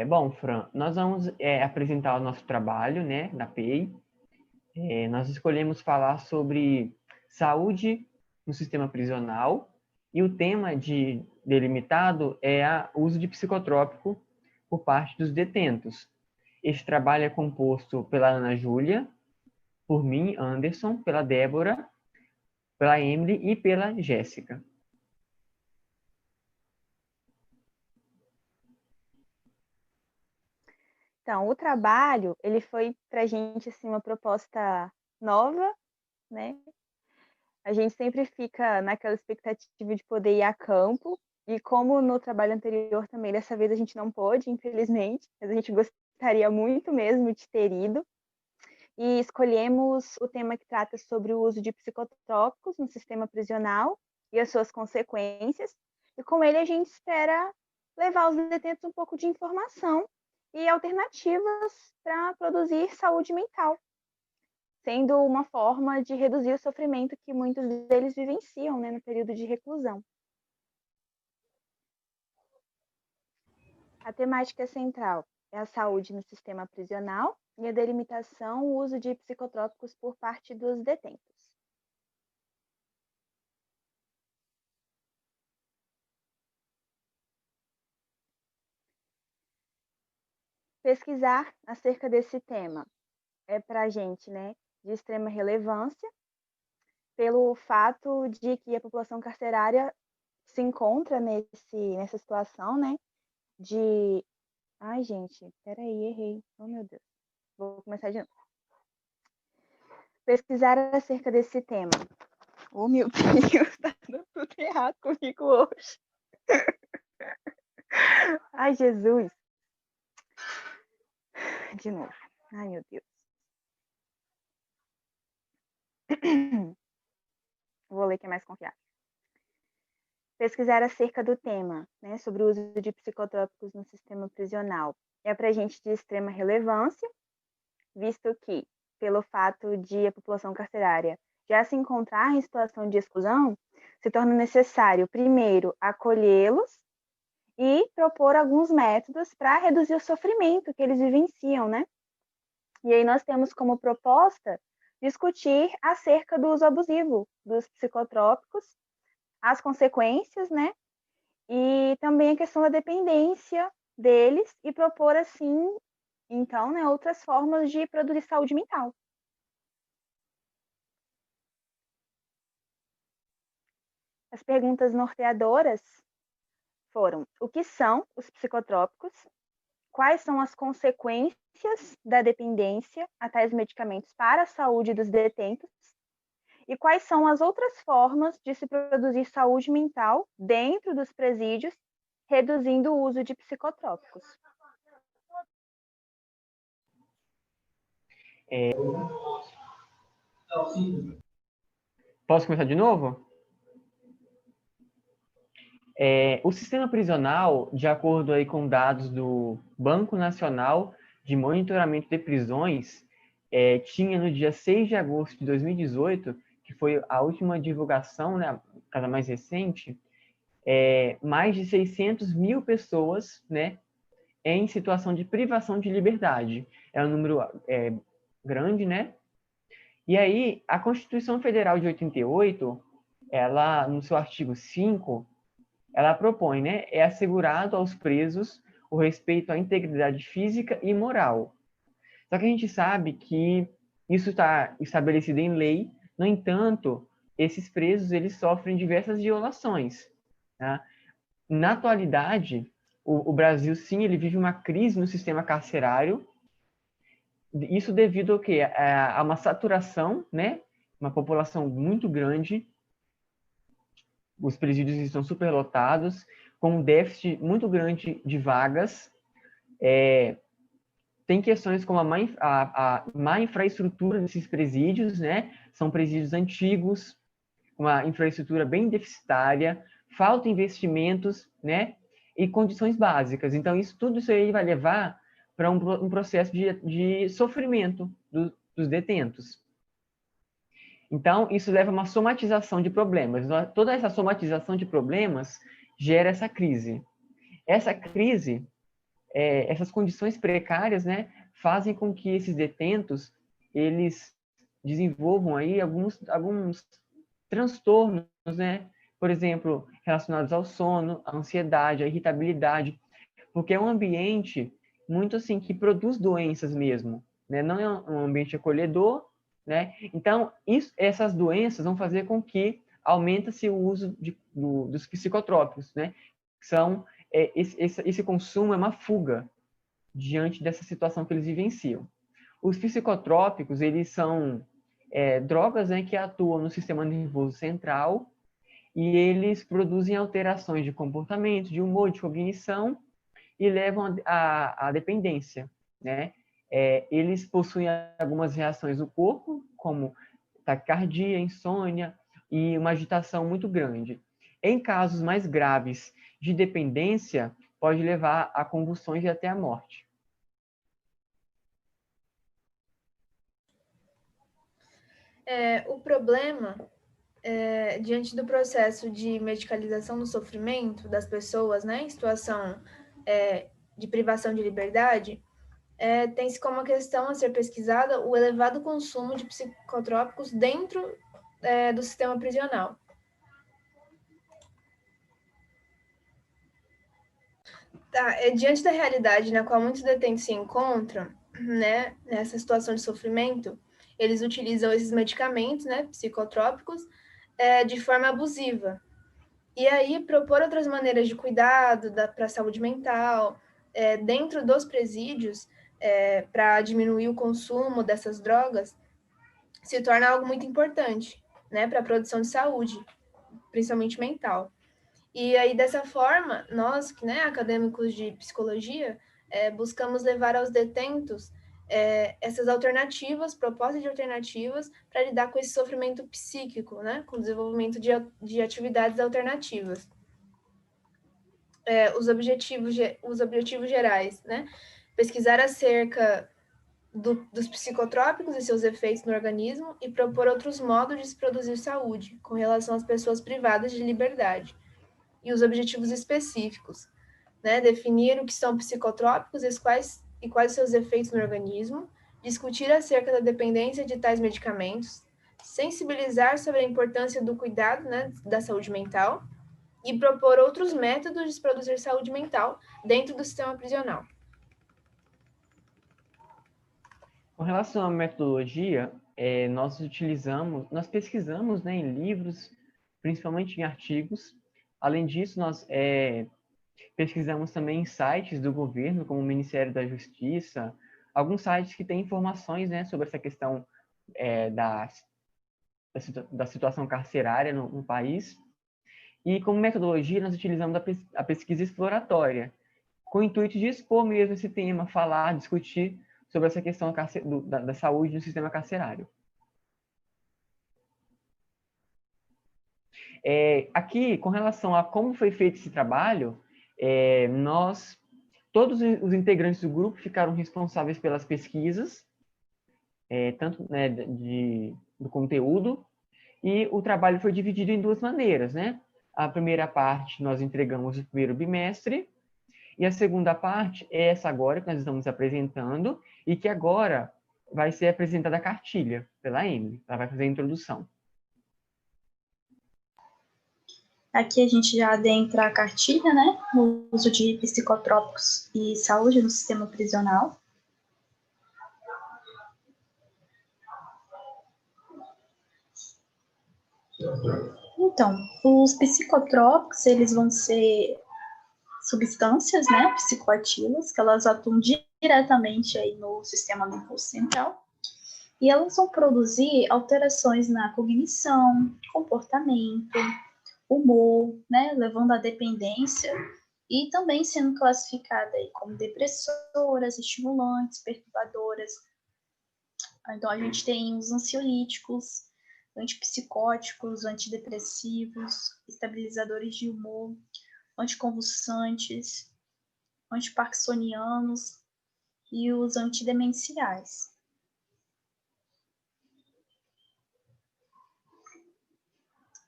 Bom, Fran, nós vamos apresentar o nosso trabalho, né, na PEI. Nós escolhemos falar sobre saúde no sistema prisional e o tema delimitado é o uso de psicotrópico por parte dos detentos. Esse trabalho é composto pela Ana Júlia, por mim, Anderson, pela Débora, pela Emily e pela Jéssica. Então, o trabalho, ele foi para a gente, assim, uma proposta nova, né? A gente sempre fica naquela expectativa de poder ir a campo, e como no trabalho anterior também, dessa vez a gente não pôde, infelizmente, mas a gente gostaria muito mesmo de ter ido. E escolhemos o tema que trata sobre o uso de psicotrópicos no sistema prisional e as suas consequências. E com ele a gente espera levar aos detentos um pouco de informação e alternativas para produzir saúde mental, sendo uma forma de reduzir o sofrimento que muitos deles vivenciam, né, no período de reclusão. A temática central é a saúde no sistema prisional e a delimitação o uso de psicotrópicos por parte dos detentos. Pesquisar acerca desse tema é para a gente, né, de extrema relevância, pelo fato de que a população carcerária se encontra nessa situação, né, de... Ai, gente, peraí, errei. Oh, meu Deus. Vou começar de novo. Pesquisar acerca desse tema. Oh, meu Deus, tá dando tudo errado comigo hoje. Ai, Jesus. De novo. Ai, meu Deus. Vou ler que é mais confiável. Pesquisar acerca do tema, né, sobre o uso de psicotrópicos no sistema prisional, é para a gente de extrema relevância, visto que, pelo fato de a população carcerária já se encontrar em situação de exclusão, se torna necessário, primeiro, acolhê-los e propor alguns métodos para reduzir o sofrimento que eles vivenciam, né? E aí nós temos como proposta discutir acerca do uso abusivo dos psicotrópicos, as consequências, né? E também a questão da dependência deles e propor, assim, então, né, outras formas de produzir saúde mental. As perguntas norteadoras foram: o que são os psicotrópicos? Quais são as consequências da dependência a tais medicamentos para a saúde dos detentos? E quais são as outras formas de se produzir saúde mental dentro dos presídios, reduzindo o uso de psicotrópicos? Posso começar de novo? O sistema prisional, de acordo aí com dados do Banco Nacional de Monitoramento de Prisões, tinha no dia 6 de agosto de 2018, que foi a última divulgação, né, a mais recente, mais de 600 mil pessoas, né, em situação de privação de liberdade. É um número grande, né? E aí, a Constituição Federal de 88, ela, no seu artigo 5, ela propõe, né, é assegurado aos presos o respeito à integridade física e moral. Só que a gente sabe que isso está estabelecido em lei, no entanto, esses presos eles sofrem diversas violações. Tá? Na atualidade, o Brasil, sim, ele vive uma crise no sistema carcerário, isso devido ao quê? A uma saturação, né? Uma população muito grande, os presídios estão superlotados, com um déficit muito grande de vagas. Tem questões como a má infraestrutura desses presídios, né? São presídios antigos, uma infraestrutura bem deficitária, falta investimentos, né? E condições básicas. Então, tudo isso aí vai levar para um processo de sofrimento dos detentos. Então, isso leva a uma somatização de problemas. Toda essa somatização de problemas gera essa crise. Essa crise, essas condições precárias, né, fazem com que esses detentos, eles desenvolvam aí alguns transtornos, né, por exemplo, relacionados ao sono, à ansiedade, à irritabilidade, porque é um ambiente muito assim que produz doenças mesmo, né? Não é um ambiente acolhedor, né? Então, essas doenças vão fazer com que aumente-se o uso dos psicotrópicos, né? São esse consumo é uma fuga diante dessa situação que eles vivenciam. Os psicotrópicos, eles são drogas, né, que atuam no sistema nervoso central e eles produzem alterações de comportamento, de humor, de cognição e levam à dependência, né? Eles possuem algumas reações do corpo, como taquicardia, insônia e uma agitação muito grande. Em casos mais graves de dependência, pode levar a convulsões e até a morte. O problema, diante do processo de medicalização do sofrimento das pessoas, né, em situação de privação de liberdade, tem-se como questão a ser pesquisada o elevado consumo de psicotrópicos dentro do sistema prisional. Diante da realidade na qual muitos detentos se encontram, né, nessa situação de sofrimento, eles utilizam esses medicamentos, né, psicotrópicos, de forma abusiva. E aí, propor outras maneiras de cuidado para a saúde mental, dentro dos presídios, para diminuir o consumo dessas drogas, se torna algo muito importante, né, para a produção de saúde, principalmente mental. E aí, dessa forma, nós, né, acadêmicos de psicologia, buscamos levar aos detentos essas alternativas, propostas de alternativas para lidar com esse sofrimento psíquico, né, com o desenvolvimento de atividades alternativas. Os objetivos gerais, né, pesquisar acerca dos psicotrópicos e seus efeitos no organismo e propor outros modos de se produzir saúde com relação às pessoas privadas de liberdade. E os objetivos específicos, né? Definir o que são psicotrópicos e quais seus efeitos no organismo, discutir acerca da dependência de tais medicamentos, sensibilizar sobre a importância do cuidado, né, da saúde mental e propor outros métodos de se produzir saúde mental dentro do sistema prisional. Com relação à metodologia, nós pesquisamos, né, em livros, principalmente em artigos. Além disso, nós pesquisamos também em sites do governo, como o Ministério da Justiça, alguns sites que têm informações, né, sobre essa questão da situação carcerária no país. E como metodologia, nós utilizamos a pesquisa exploratória, com o intuito de expor mesmo esse tema, falar, discutir sobre essa questão da saúde no sistema carcerário. Aqui, com relação a como foi feito esse trabalho, todos os integrantes do grupo ficaram responsáveis pelas pesquisas, tanto, né, do conteúdo, e o trabalho foi dividido em duas maneiras, né? A primeira parte nós entregamos no primeiro bimestre, e a segunda parte é essa agora que nós estamos apresentando, e que agora vai ser apresentada a cartilha pela Emily. Ela vai fazer a introdução. Aqui a gente já adentra a cartilha, né? O uso de psicotrópicos e saúde no sistema prisional. Então, os psicotrópicos, eles vão ser substâncias, né, psicoativas, que elas atuam diretamente aí no sistema nervoso central, e elas vão produzir alterações na cognição, comportamento, humor, né, levando à dependência, e também sendo classificada aí como depressoras, estimulantes, perturbadoras. Então, a gente tem os ansiolíticos, antipsicóticos, antidepressivos, estabilizadores de humor, anticonvulsantes, antiparkinsonianos e os antidemenciais.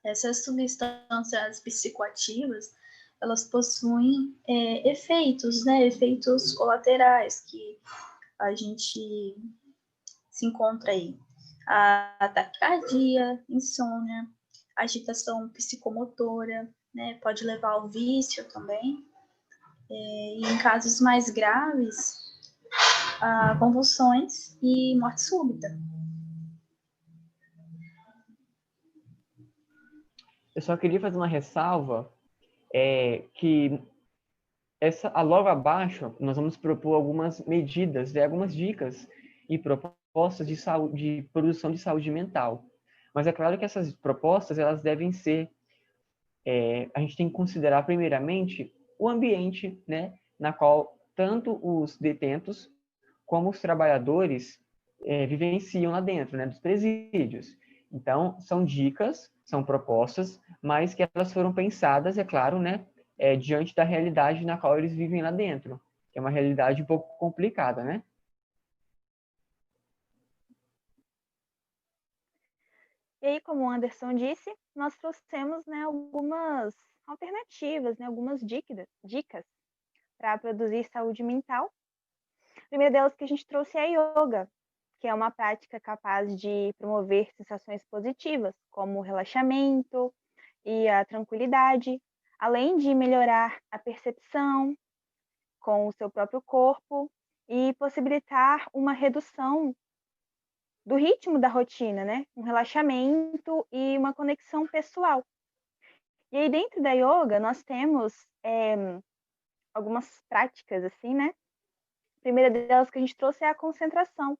Essas substâncias psicoativas, elas possuem efeitos, né? Efeitos colaterais que a gente se encontra aí. A taquicardia, insônia, agitação psicomotora, né? Pode levar ao vício também. E em casos mais graves, convulsões e morte súbita. Eu só queria fazer uma ressalva, que logo abaixo nós vamos propor algumas medidas, algumas dicas e propostas de saúde, de produção de saúde mental. Mas é claro que essas propostas elas devem ser, a gente tem que considerar primeiramente o ambiente, né, na qual tanto os detentos como os trabalhadores vivenciam lá dentro, né, dos presídios. Então, são dicas, são propostas, mas que elas foram pensadas, é claro, né, diante da realidade na qual eles vivem lá dentro, que é uma realidade um pouco complicada, né? E aí, como o Anderson disse, nós trouxemos, né, algumas alternativas, né, algumas dicas para produzir saúde mental. A primeira delas que a gente trouxe é a yoga, que é uma prática capaz de promover sensações positivas, como o relaxamento e a tranquilidade, além de melhorar a percepção com o seu próprio corpo e possibilitar uma redução do ritmo da rotina, né? Um relaxamento e uma conexão pessoal. E aí, dentro da yoga, nós temos algumas práticas, assim, né? A primeira delas que a gente trouxe é a concentração.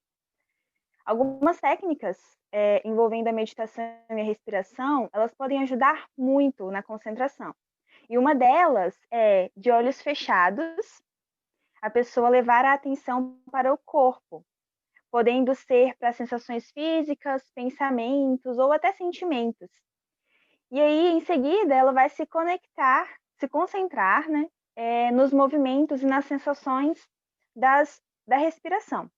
Algumas técnicas envolvendo a meditação e a respiração, elas podem ajudar muito na concentração. E uma delas é, de olhos fechados, a pessoa levar a atenção para o corpo, podendo ser para sensações físicas, pensamentos ou até sentimentos. E aí, em seguida, ela vai se concentrar, né, nos movimentos e nas sensações da respiração.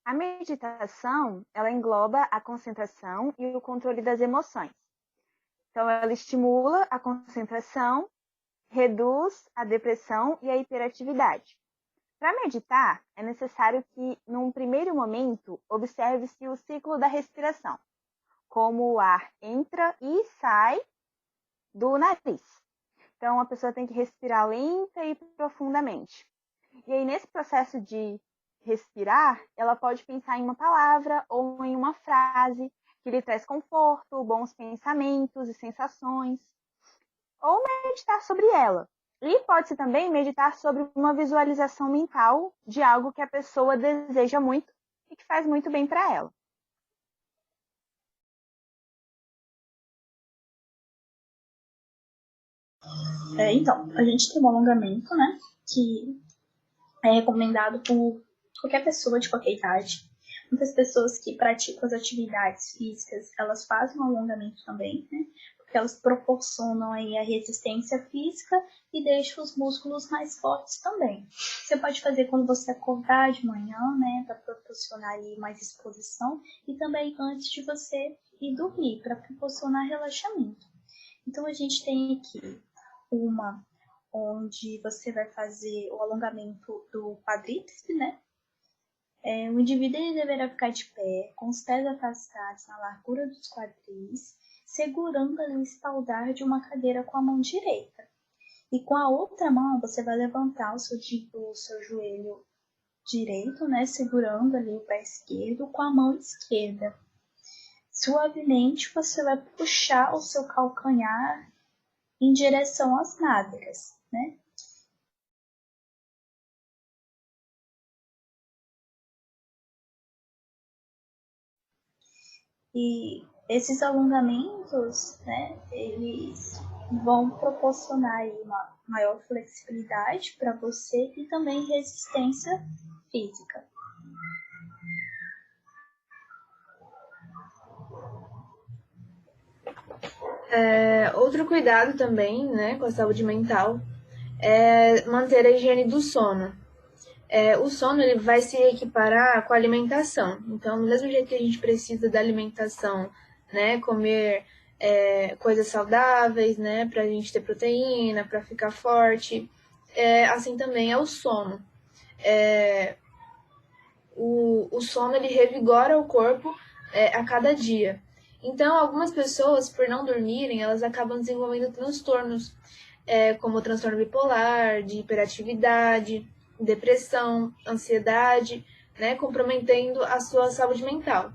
A meditação, ela engloba a concentração e o controle das emoções. Então, ela estimula a concentração, reduz a depressão e a hiperatividade. Para meditar, é necessário que, num primeiro momento, observe-se o ciclo da respiração, como o ar entra e sai do nariz. Então, a pessoa tem que respirar lenta e profundamente. E aí, nesse processo de respirar, ela pode pensar em uma palavra ou em uma frase que lhe traz conforto, bons pensamentos e sensações, ou meditar sobre ela. E pode-se também meditar sobre uma visualização mental de algo que a pessoa deseja muito e que faz muito bem para ela. Então, a gente tem um alongamento, né, que é recomendado por qualquer pessoa de qualquer idade. Muitas pessoas que praticam as atividades físicas, elas fazem um alongamento também, né, porque elas proporcionam aí a resistência física e deixam os músculos mais fortes também. Você pode fazer quando você acordar de manhã, né, para proporcionar aí mais exposição, e também antes de você ir dormir, para proporcionar relaxamento. Então, a gente tem aqui uma onde você vai fazer o alongamento do quadríceps, né? O indivíduo ele deverá ficar de pé, com os pés afastados na largura dos quadris, segurando ali o espaldar de uma cadeira com a mão direita. E com a outra mão, você vai levantar o seu joelho direito, né? Segurando ali o pé esquerdo com a mão esquerda. Suavemente, você vai puxar o seu calcanhar em direção às nádegas, né? E esses alongamentos, né, eles vão proporcionar aí uma maior flexibilidade para você e também resistência física. Outro cuidado também, né, com a saúde mental é manter a higiene do sono. O sono ele vai se equiparar com a alimentação. Então, do mesmo jeito que a gente precisa da alimentação, né, comer coisas saudáveis, né, para a gente ter proteína, para ficar forte. Assim também é o sono. O sono, ele revigora o corpo a cada dia. Então, algumas pessoas, por não dormirem, elas acabam desenvolvendo transtornos, como o transtorno bipolar, de hiperatividade, depressão, ansiedade, né, comprometendo a sua saúde mental.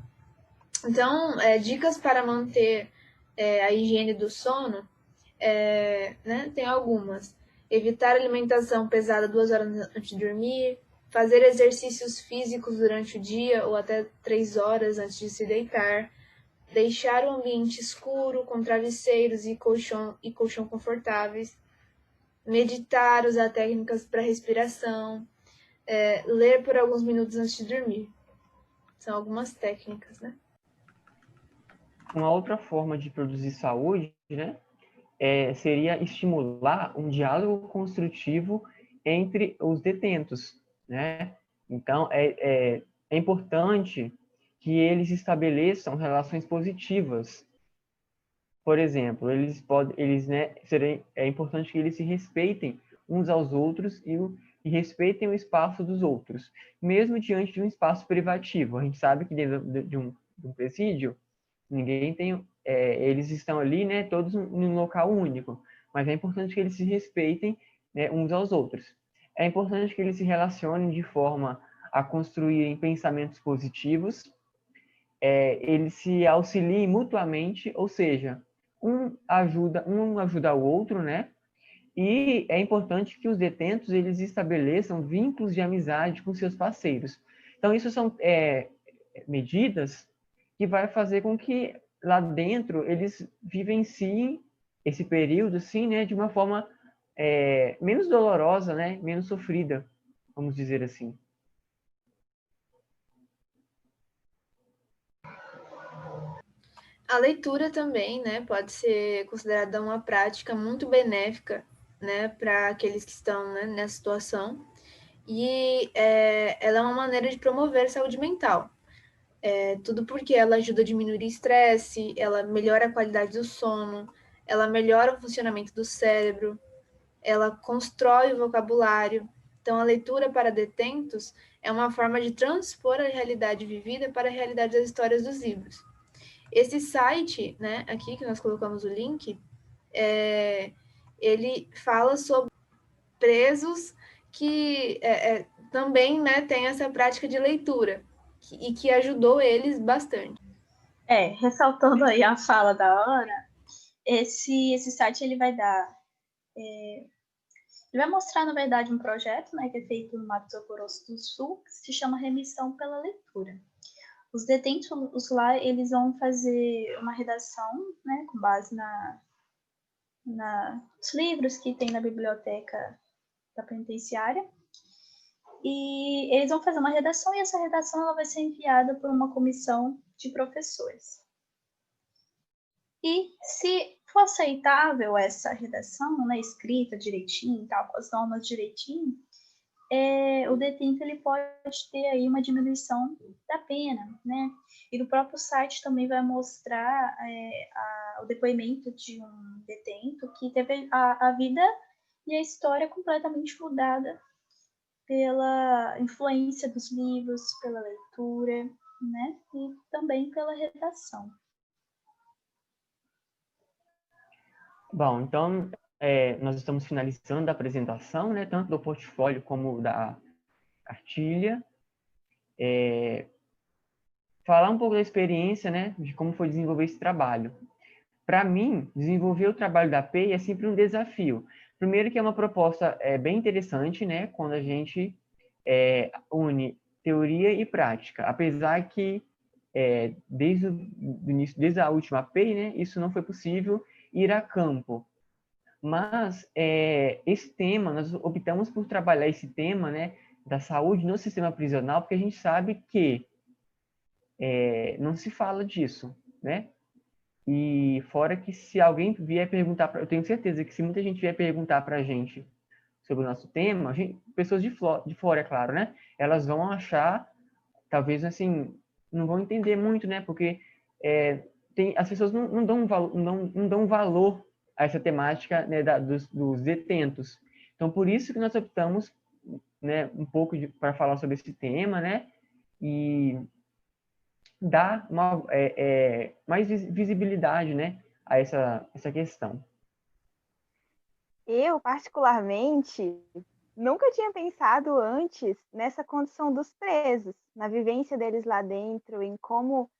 Então, dicas para manter a higiene do sono, né, tem algumas. Evitar alimentação pesada 2 horas antes de dormir, fazer exercícios físicos durante o dia ou até 3 horas antes de se deitar, deixar o ambiente escuro com travesseiros e colchão confortáveis, meditar, usar técnicas para respiração, ler por alguns minutos antes de dormir. São algumas técnicas, né? Uma outra forma de produzir saúde, né, seria estimular um diálogo construtivo entre os detentos, né? Então, é importante que eles estabeleçam relações positivas. Por exemplo, é importante que eles se respeitem uns aos outros e respeitem o espaço dos outros, mesmo diante de um espaço privativo. A gente sabe que dentro de um presídio, ninguém tem, eles estão ali, né, todos num local único, mas é importante que eles se respeitem, né, uns aos outros. É importante que eles se relacionem de forma a construírem pensamentos positivos, eles se auxiliem mutuamente, ou seja, um ajuda o outro, né? E é importante que os detentos eles estabeleçam vínculos de amizade com seus parceiros. Então, isso são medidas que vai fazer com que lá dentro eles vivenciem esse período, assim, né, de uma forma menos dolorosa, né, menos sofrida, vamos dizer assim. A leitura também, né, pode ser considerada uma prática muito benéfica, né, para aqueles que estão, né, nessa situação. E ela é uma maneira de promover saúde mental. Tudo porque ela ajuda a diminuir o estresse, ela melhora a qualidade do sono, ela melhora o funcionamento do cérebro, ela constrói o vocabulário. Então, a leitura para detentos é uma forma de transpor a realidade vivida para a realidade das histórias dos livros. Esse site, né, aqui que nós colocamos o link, ele fala sobre presos que também, né, tem essa prática de leitura e que ajudou eles bastante. Ressaltando aí a fala da Ana, esse site ele vai dar, ele vai mostrar na verdade um projeto, né, que é feito no Mato Grosso do Sul, que se chama Remissão pela Leitura. Os detentos lá, eles vão fazer uma redação, né, com base nos livros que tem na biblioteca da penitenciária, e eles vão fazer uma redação, e essa redação ela vai ser enviada por uma comissão de professores. E se for aceitável essa redação, né, escrita direitinho, tal, com as normas direitinho, o detento ele pode ter aí uma diminuição da pena, né? E no próprio site também vai mostrar o depoimento de um detento que teve a vida e a história completamente mudada pela influência dos livros, pela leitura, né? E também pela redação. Bom, então nós estamos finalizando a apresentação, né, tanto do portfólio como da cartilha. Falar um pouco da experiência, né, de como foi desenvolver esse trabalho. Para mim, desenvolver o trabalho da PEI é sempre um desafio. Primeiro que é uma proposta bem interessante, né, quando a gente une teoria e prática. Apesar que desde o início, desde a última PEI, né, isso não foi possível ir a campo. Mas esse tema, nós optamos por trabalhar esse tema, né, da saúde no sistema prisional, porque a gente sabe que não se fala disso, né? E fora que se alguém vier perguntar, eu tenho certeza que se muita gente vier perguntar para a gente sobre o nosso tema, pessoas de fora, é claro, né? Elas vão achar, talvez assim, não vão entender muito, né? Porque as pessoas não dão valor a essa temática, né, dos detentos. Então, por isso que nós optamos, né, um pouco para falar sobre esse tema, né, e dar mais visibilidade, né, a essa questão. Eu, particularmente, nunca tinha pensado antes nessa condição dos presos, na vivência deles lá dentro, em como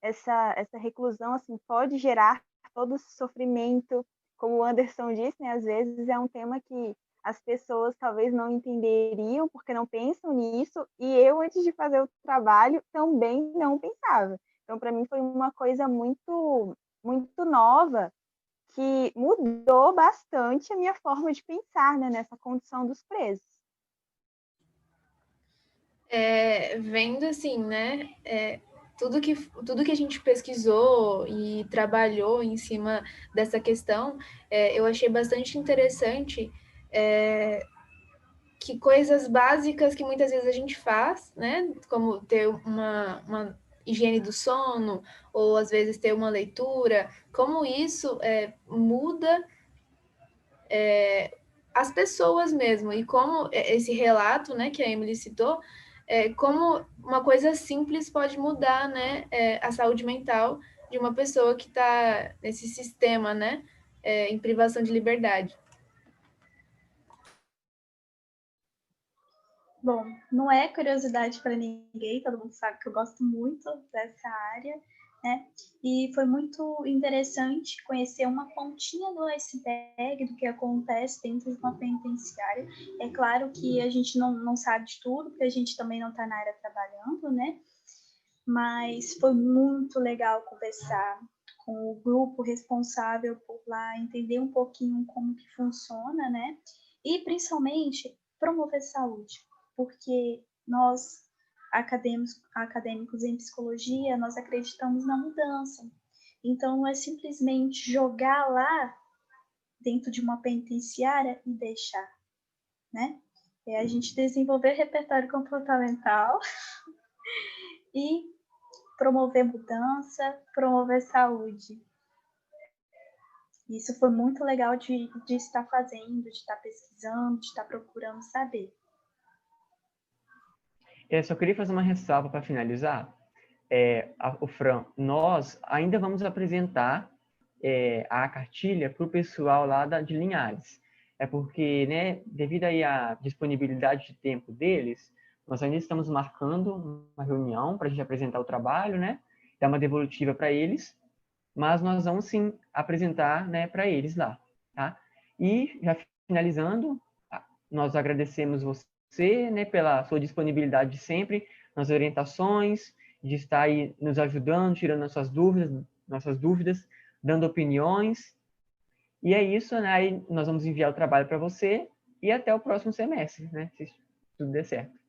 essa reclusão assim, pode gerar todo esse sofrimento. Como o Anderson disse, né, às vezes é um tema que as pessoas talvez não entenderiam porque não pensam nisso, e eu, antes de fazer o trabalho, também não pensava. Então, para mim, foi uma coisa muito, muito nova, que mudou bastante a minha forma de pensar, né, nessa condição dos presos. Vendo assim, né, tudo que a gente pesquisou e trabalhou em cima dessa questão, eu achei bastante interessante que coisas básicas que muitas vezes a gente faz, né, como ter uma higiene do sono, ou às vezes ter uma leitura, como isso muda as pessoas mesmo, e como esse relato, né, que a Emily citou, como uma coisa simples pode mudar, né, a saúde mental de uma pessoa que está nesse sistema, né, em privação de liberdade. Bom, não é curiosidade para ninguém, todo mundo sabe que eu gosto muito dessa área, né? E foi muito interessante conhecer uma pontinha do iceberg do que acontece dentro de uma penitenciária. É claro que a gente não sabe de tudo, porque a gente também não está na área trabalhando, né? Mas foi muito legal conversar com o grupo responsável por lá, entender um pouquinho como que funciona, né? E principalmente promover saúde, porque nós acadêmicos em psicologia, nós acreditamos na mudança. Então não é simplesmente jogar lá dentro de uma penitenciária e deixar, né? É a gente desenvolver repertório comportamental e promover mudança, promover saúde. Isso foi muito legal de estar fazendo, de estar pesquisando, de estar procurando saber. Eu só queria fazer uma ressalva para finalizar. O Fran, nós ainda vamos apresentar a cartilha para o pessoal lá de Linhares. É porque, né, devido aí à disponibilidade de tempo deles, nós ainda estamos marcando uma reunião para a gente apresentar o trabalho, né, dar uma devolutiva para eles, mas nós vamos sim apresentar, né, para eles lá, tá? E já finalizando, nós agradecemos você, né, pela sua disponibilidade de sempre, nas orientações, de estar aí nos ajudando, tirando nossas dúvidas, dando opiniões. E é isso, né? Aí nós vamos enviar o trabalho para você e até o próximo semestre, né? Se tudo der certo.